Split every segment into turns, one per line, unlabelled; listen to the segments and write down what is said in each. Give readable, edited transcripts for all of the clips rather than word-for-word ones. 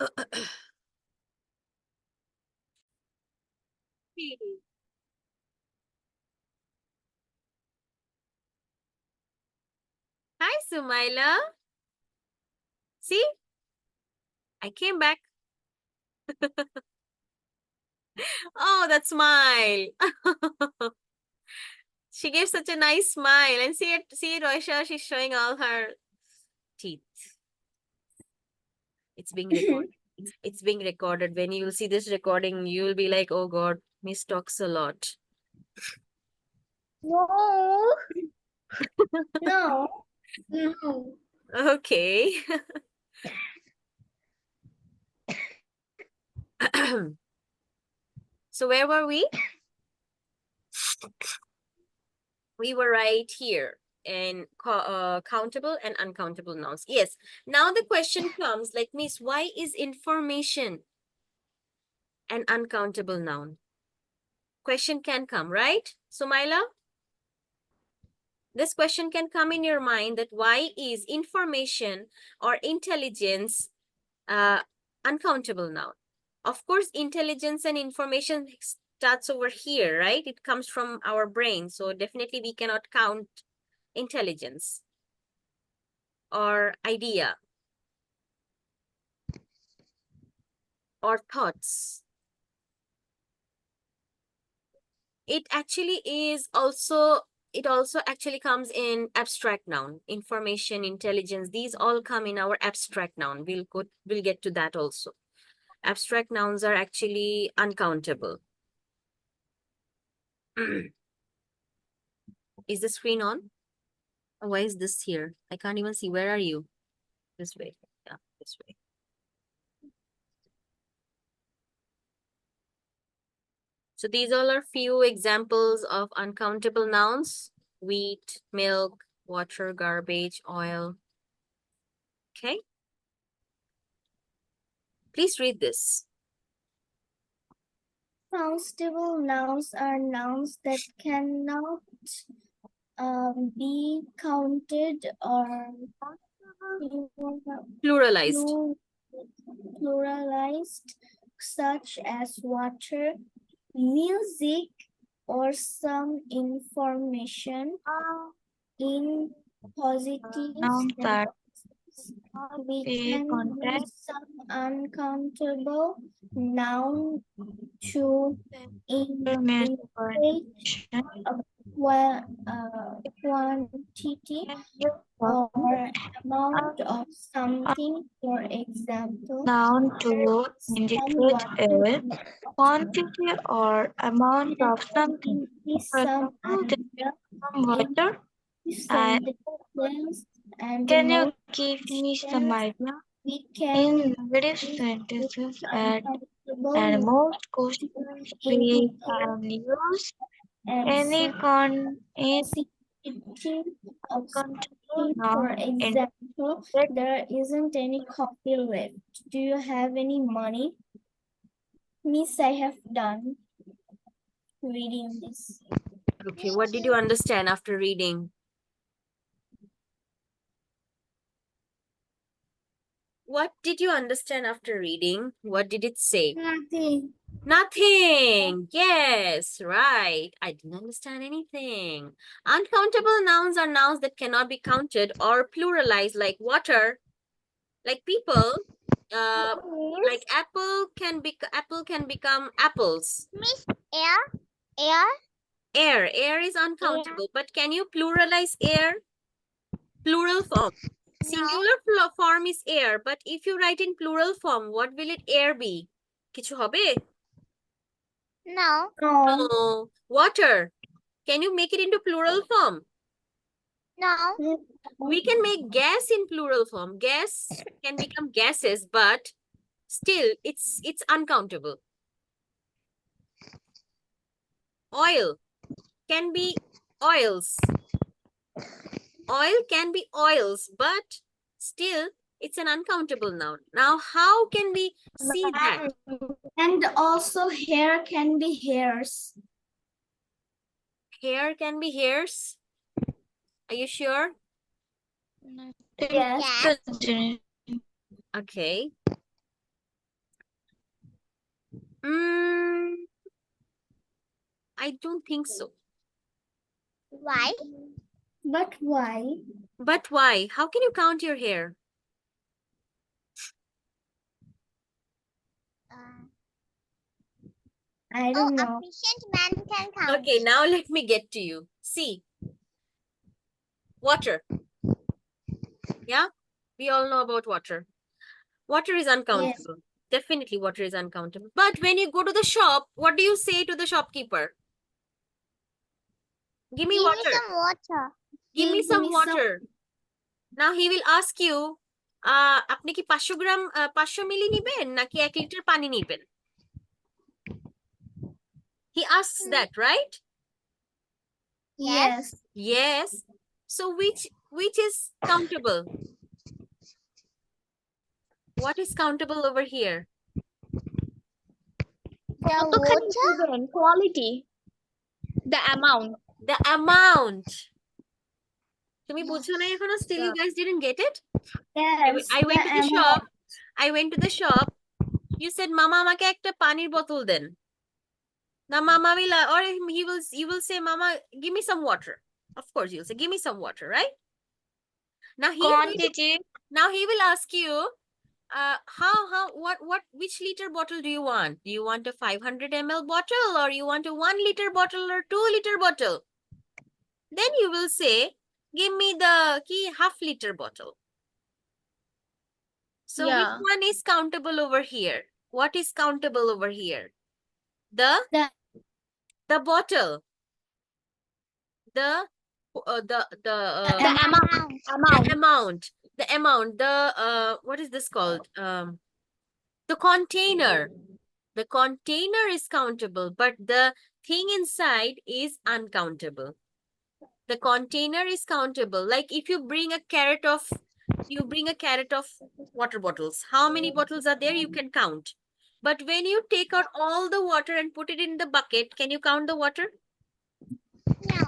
Hi, Sumaila. See, I came back. Oh, that smile. She gave such a nice smile. And see, Roisha, she's showing all her teeth. It's being recorded. It's being recorded. When you will see this recording, you will be like, oh God, Miss talks a lot.
No. No. No.
Okay. So where were we? We were right here in countable and uncountable nouns. Yes. Now the question comes like, Miss, why is information an uncountable noun? Question can come, right? Sumaila? This question can come in your mind that why is information or intelligence uncountable noun? Of course, intelligence and information starts over here, right? It comes from our brain. So definitely we cannot count intelligence or idea or thoughts. It actually is also, it also actually comes in abstract noun. Information, intelligence, these all come in our abstract noun. We'll get to that also. Abstract nouns are actually uncountable. Is the screen on? Oh, why is this here? I can't even see. Where are you? This way. Yeah, this way. So these all are few examples of uncountable nouns. Wheat, milk, water, garbage, oil. Okay. Please read this.
Countable nouns are nouns that cannot be counted or
Pluralized.
pluralized, such as water, music, or some information in positive
Nouns that
we
be
can
counted.
use some uncountable noun to indicate a quantity or amount of something. For example,
Noun to indicate a
some
quantity or amount of something. For
some
example, there is some water. And
sentences and
can you give me some
motions.
idea?
We
In
can
negative
use
sentences and
uncountable
most questions we
indicate
can use
and
any
sensitivity of
uncountable
something. For
noun in
example, there isn't any coffee left. Do you have any money? Miss, I have done reading this.
Okay, what did you understand after reading? What did you understand after reading? What did it say?
Nothing.
Nothing. Yes, right. I didn't understand anything. Uncountable nouns are nouns that cannot be counted or pluralized, like water, like people. Like apple can become apples.
Miss, air.
Air is uncountable, but can you pluralize air? Plural form. Singular form is air, but if you write in plural form, what will it air be? Kichu hobe?
No.
No. Water. Can you make it into plural form?
No.
We can make gas in plural form. Gas can become gases, but still it's uncountable. Oil can be oils. Oil can be oils, but still it's an uncountable noun. Now, how can we see that?
And also hair can be hairs.
Hair can be hairs. Are you sure?
Yes.
Okay. Mm, I don't think so.
Why?
But why?
But why? How can you count your hair?
Uh,
I
oh,
don't
a
know.
patient man can count.
Okay, now let me get to you. See, water. Yeah, we all know about water. Water is uncountable. Definitely, water is uncountable. But when you go to the shop, what do you say to the shopkeeper? Give me
Give me
water.
some water.
Give me
Give
some
me some-
water. Now he will ask you, আপনি কি 500 গ্রাম 500 মিলি নিবেন নাকি 1 litre পানি নিবেন? He asks that, right?
Yes.
Yes. So which is countable? What is countable over here?
The water.
Quality. The amount.
The amount. তুমি বুঝছো না এখনো? Still you guys didn't get it?
Yes.
I went to the
amount.
shop. I went to the shop. You said, "Mama, আমাকে একটা পানির বোতল দেন." Now Mama will, or you will say, "Mama, give me some water." Of course, you'll say, "Give me some water," right? Now
Quantity.
he will ask you, which liter bottle do you want? Do you want a 500 ml bottle, or you want a 1 liter bottle, or 2 liter bottle? Then you will say, "Give me the half liter bottle." So
Yeah.
which one is countable over here? What is countable over here? The
The
bottle. The
The amount.
the amount, what is this called? The container. The container is countable, but the thing inside is uncountable. The container is countable. Like if you bring a carrot of water bottles, how many bottles are there? You can count. But when you take out all the water and put it in the bucket, can you count the water?
No.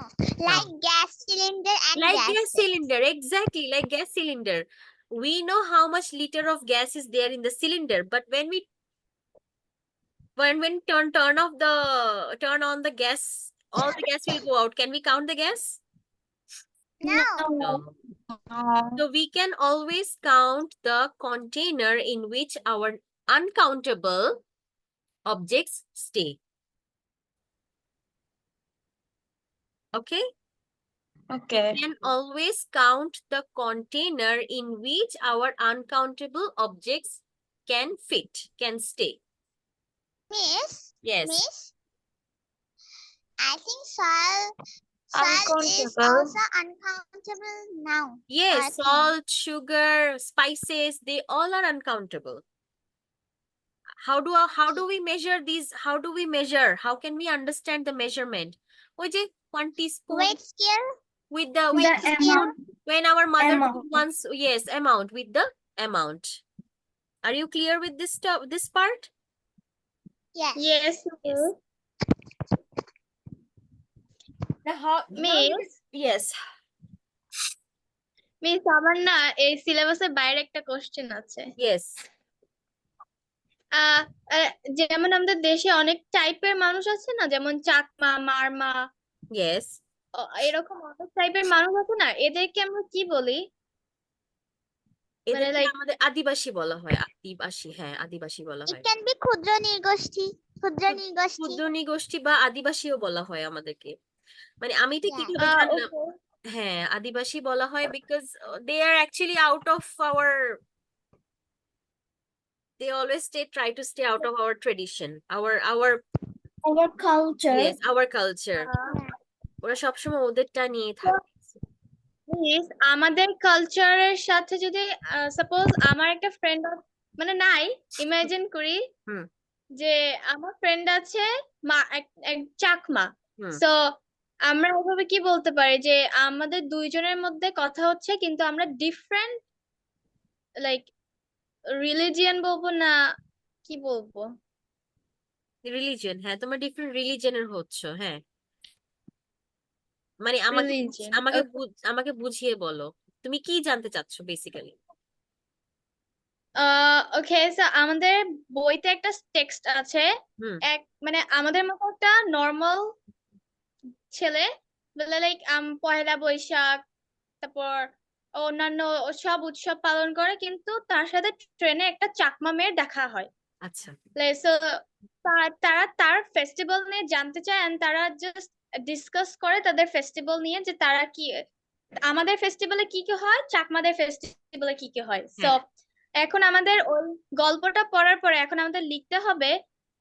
Like gas cylinder and
Like
gas.
gas cylinder, exactly, like gas cylinder. We know how much liter of gas is there in the cylinder, but when we turn on the gas, all the gas will go out. Can we count the gas?
No.
No. So we can always count the container in which our uncountable objects stay. Okay?
Okay.
We can always count the container in which our uncountable objects can fit, can stay.
Miss.
Yes.
Miss. I think salt is
Uncountable.
also uncountable now.
Yes,
I think.
salt, sugar, spices, they all are uncountable. How do we measure these? How do we measure? How can we understand the measurement? ওই যে 1 teaspoon
Weight scale.
with the
The
teaspoon, when our mother
amount.
once, yes, amount, with the amount. Are you clear with this part?
Yes.
Yes.
Yes. The
Miss,
yes.
Miss আমার না এই সিলেবাসের বাইরে একটা question আছে।
Yes.
যেমন আমাদের দেশে অনেক টাইপের মানুষ আছে না, যেমন চাকমা, মারমা,
Yes.
এরকম অনেক টাইপের মানুষ আছে না, এদেরকে আমরা কি বলি?
এদেরকে
like-
আমাদের আদিবাসী বলা হয়। আদিবাসী, হ্যাঁ, আদিবাসী বলা
It
হয়।
can be ক্ষুদ্র নিগোষ্ঠী. ক্ষুদ্র নিগোষ্ঠী.
ক্ষুদ্র নিগোষ্ঠী বা আদিবাসীও বলা হয় আমাদেরকে। মানে আমি তো
Yeah.
কিভাবে জানলাম?
okay.
হ্যাঁ, আদিবাসী বলা হয় because they are actually out of our, they always try to stay out of our tradition, our
Our culture.
yes, our culture. ওরা সবসময় ওদেরটা নিয়ে থাকে।
মিস, আমাদের কালচারের সাথে যদি সাপোজ আমার একটা ফ্রেন্ড মানে নাই, ইমাজিন করি
হুম।
যে আমার ফ্রেন্ড আছে এক চাকমা,
হুম।
সো আমরা ওভাবে কি বলতে পারি যে আমাদের দুইজনের মধ্যে কথা হচ্ছে কিন্তু আমরা ডিফারেন্ট লাইক রিলিজিয়ন বলবো না কি বলবো?
রিলিজিয়ন, হ্যাঁ, তোমরা ডিফারেন্ট রিলিজিয়নের হচ্ছ, হ্যাঁ। মানে
Religion,
আমাকে বুঝিয়ে বলো, তুমি কি জানতে চাচ্ছ বেসিক্যালি?
ওকে, সো আমাদের বইতে একটা টেক্সট আছে,
হুম
মানে আমাদের মতো একটা নর্মাল ছেলে বলে লাইক পয়লা বৈশাখ, তারপর অন্যান্য সব উৎসব পালন করে, কিন্তু তার সাথে ট্রেনে একটা চাকমা মেয়ের দেখা হয়।
আচ্ছা
So, তারা তার ফেস্টিভ্যাল নিয়ে জানতে চায় and তারা জাস্ট ডিসকাস করে তাদের ফেস্টিভ্যাল নিয়ে, যে তারা কি আমাদের ফেস্টিভ্যালে কি কি হয়, চাকমাদের ফেস্টিভ্যালে কি কি হয়। সো
হ্যাঁ
এখন আমাদের ওই গল্পটা পড়ার পরে এখন আমাদের লিখতে হবে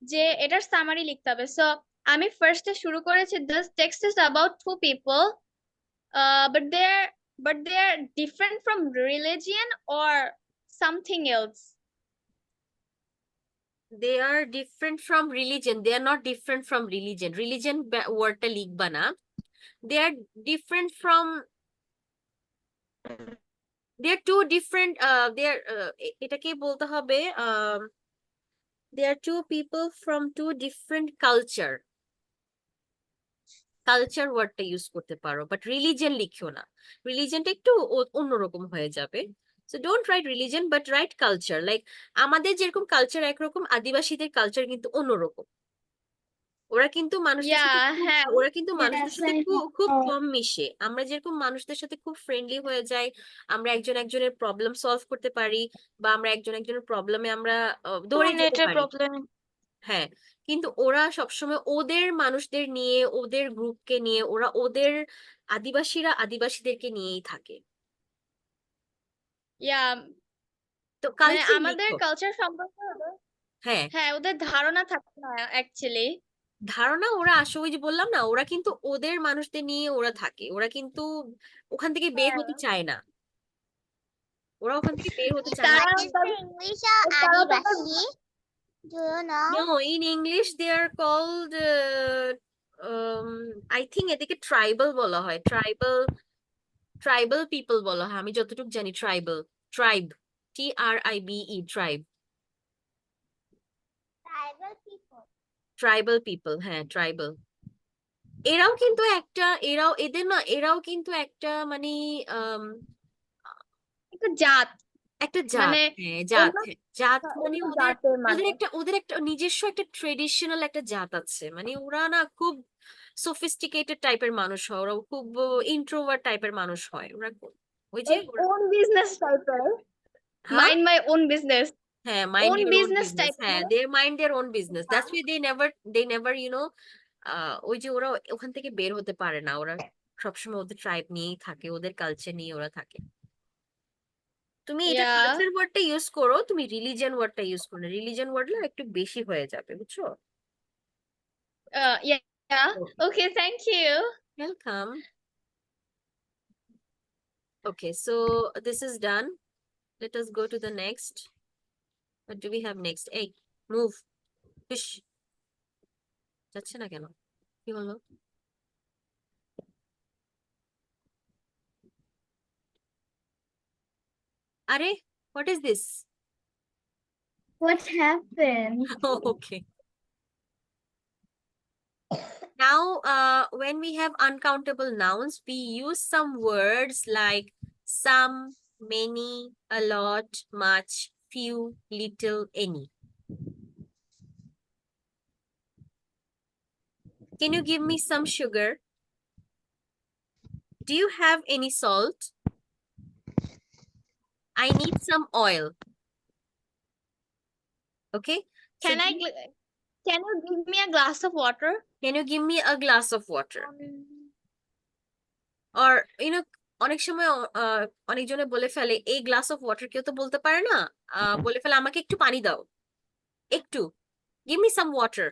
যে এটার সামারি লিখতে হবে। সো আমি ফার্স্টে শুরু করেছি, this text is about two people, but they're different from religion or something else.
they are different from religion, they are not different from religion wordটা লিখবা না, they are different from, they are two different they are এটাকে বলতে হবে they are two people from two different culture ওয়ার্ডটা use করতে পারো, but religion লিখিও না, রিলিজিয়নটা একটু অন্যরকম হয়ে যাবে। So don't write religion but right culture, like আমাদের যেরকম কালচার একরকম, আদিবাসীদের কালচার কিন্তু অন্যরকম। ওরা কিন্তু মানুষদের সাথে
হ্যাঁ,
ওরা কিন্তু মানুষদের
Yes,
সাথে
I
খুব খুব
know.
কম মিশে, আমরা যেরকম মানুষদের সাথে খুব ফ্রেন্ডলি হয়ে যাই, আমরা একজন একজনের প্রবলেম সলভ করতে পারি, বা আমরা একজন একজনের প্রবলেমে আমরা দৌড়ে যেতে
নেটের
পারি।
প্রবলেম।
হ্যাঁ, কিন্তু ওরা সবসময় ওদের মানুষদের নিয়ে, ওদের গ্রুপকে নিয়ে, ওরা ওদের আদিবাসীরা আদিবাসীদেরকে নিয়েই থাকে।
ইয়া,
তো
মানে
কালচার
আমাদের
লিখো।
কালচার সম্পর্কে
হ্যাঁ,
হ্যাঁ ওদের ধারণা থাকে না অ্যাকচুয়ালি।
ধারণা ওরা আসে, ওই যে বললাম না, ওরা কিন্তু ওদের মানুষদের নিয়ে ওরা থাকে, ওরা কিন্তু ওখান থেকে বের হতে চায় না, ওরা ওখান থেকে বের হতে চায় না।
তারা
What is the English of
তারা তো
Adivasi? Do you know?
No, in English they are called I think এদিকে ট্রাইবাল বলা হয়, ট্রাইবাল পিপল বলা হয়, আমি যতটুকু জানি tribe, TRIBE,
Tribal people.
Tribal people, হ্যাঁ ট্রাইবাল। এরাও কিন্তু একটা, এরাও কিন্তু একটা মানে আম,
একটা জাত,
একটা জাত,
মানে
হ্যাঁ জাত,
অন্য
জাত মানে
অন্য
ওদের
জাতের
ওদের
মানুষ।
ওদের একটা নিজস্ব একটা ট্রেডিশনাল একটা জাত আছে, মানে ওরা না খুব সফিস্টিকেটেড টাইপের মানুষ হয়, ওরা খুব ইন্ট্রোভার্ট টাইপের মানুষ হয়, ওরা ওই যে
ওন বিজনেস টাইপের,
হ্যাঁ
মাইন্ড মাই ওন বিজনেস,
হ্যাঁ mind
own
your own
business
business,
টাইপের।
হ্যাঁ they mind their own business, that's why they never ওই যে ওরা ওখান থেকে বের হতে পারে না, ওরা সবসময় ওদের ট্রাইব নিয়েই থাকে, ওদের কালচার নিয়ে ওরা থাকে। তুমি এটা
ইয়া,
কালচার ওয়ার্ডটা ইউজ করো, তুমি রিলিজিয়ন ওয়ার্ডটা ইউজ করো না, রিলিজিয়ন ওয়ার্ডটা একটু বেশি হয়ে যাবে, বুঝছো?
Yeah, okay, thank you.
Welcome. Okay, so this is done. Let us go to the next. What do we have next? Hey, move. Push. যাচ্ছে না কেন? কি হলো? আরে, what is this?
What happened?
Oh, okay. Now, when we have uncountable nouns, we use some words like some, many, a lot, much, few, little, any. Can you give me some sugar? Do you have any salt? I need some oil. Okay. So
Can you give me a glass of water?
can you give me a glass of water? Or অনেক সময় অনেকজনে বলে ফেলে এই glass of water, কেউ তো বলতে পারে না, বলে ফেলে আমাকে একটু পানি দাও, একটু, give me some water,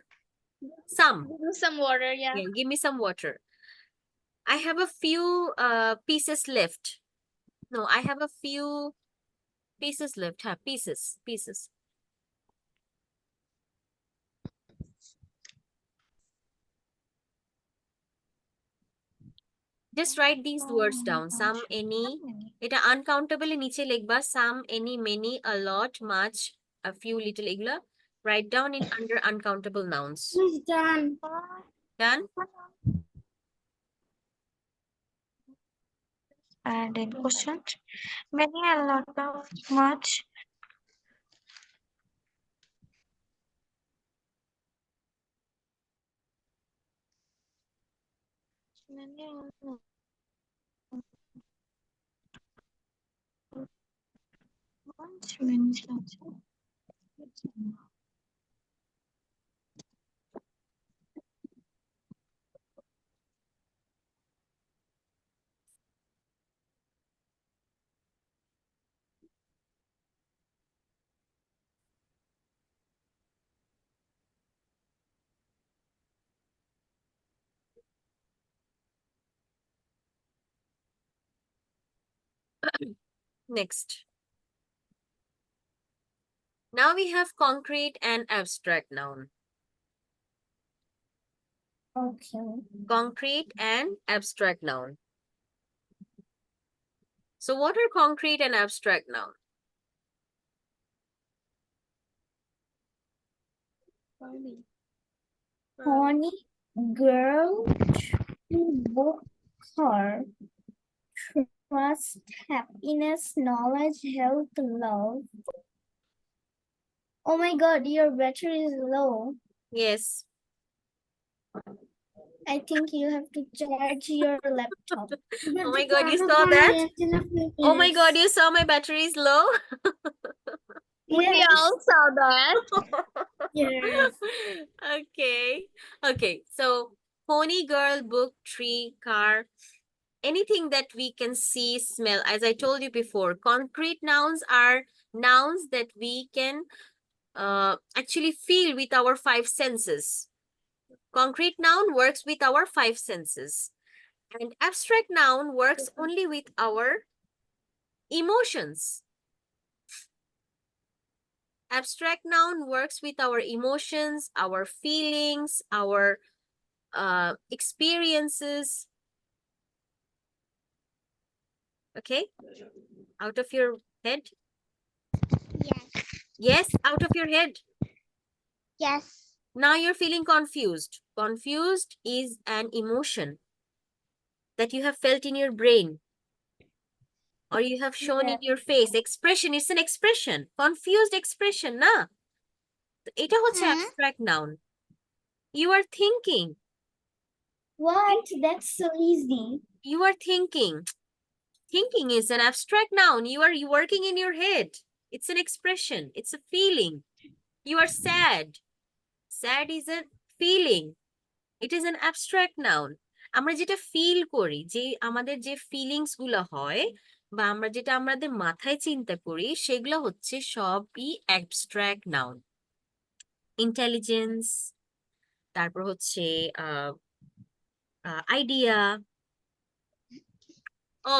some,
Give me some water, yeah.
Give me some water. I have a few pieces left. No, I have a few pieces left. হ্যাঁ, pieces. Just write these words down. Some, any. এটা uncountable এর নিচে লিখবা some, any, many, a lot, much, a few, little, এগুলা write down in under uncountable nouns.
It's done.
Done?
And in questions, many, a lot of, much,
Next. Now we have concrete and abstract noun.
Okay.
Concrete and abstract noun. So what are concrete and abstract noun?
Honey, girl, book, car, trust, happiness, knowledge, health, love. Oh my God, your battery is low.
Yes.
I think you have to charge your laptop.
Oh my God, you saw that? Oh my God, you saw my battery is low?
We
Yes.
all saw that.
Yes.
Okay. Okay. So pony, girl, book, tree, car, anything that we can see, smell. As I told you before, concrete nouns are nouns that we can actually feel with our five senses. Concrete noun works with our five senses. And abstract noun works only with our emotions. Abstract noun works with our emotions, our feelings, our experiences. Okay? Out of your head?
Yes.
Yes, out of your head.
Yes.
Now you're feeling confused. Confused is an emotion that you have felt in your brain or you have shown in your face. Expression is an expression. Confused expression, na? এটা হচ্ছে
হুম।
abstract noun. You are thinking.
What? That's so easy.
You are thinking. Thinking is an abstract noun. You are working in your head. It's an expression. It's a feeling. You are sad. Sad is a feeling. It is an abstract noun. আমরা যেটা feel করি, যে আমাদের যে feelings গুলো হয় বা আমরা যেটা আমাদের মাথায় চিন্তা করি, সেগুলো হচ্ছে সবই অ্যাবস্ট্রাক্ট নাউন। ইন্টেলিজেন্স, তারপর হচ্ছে আইডিয়া। ও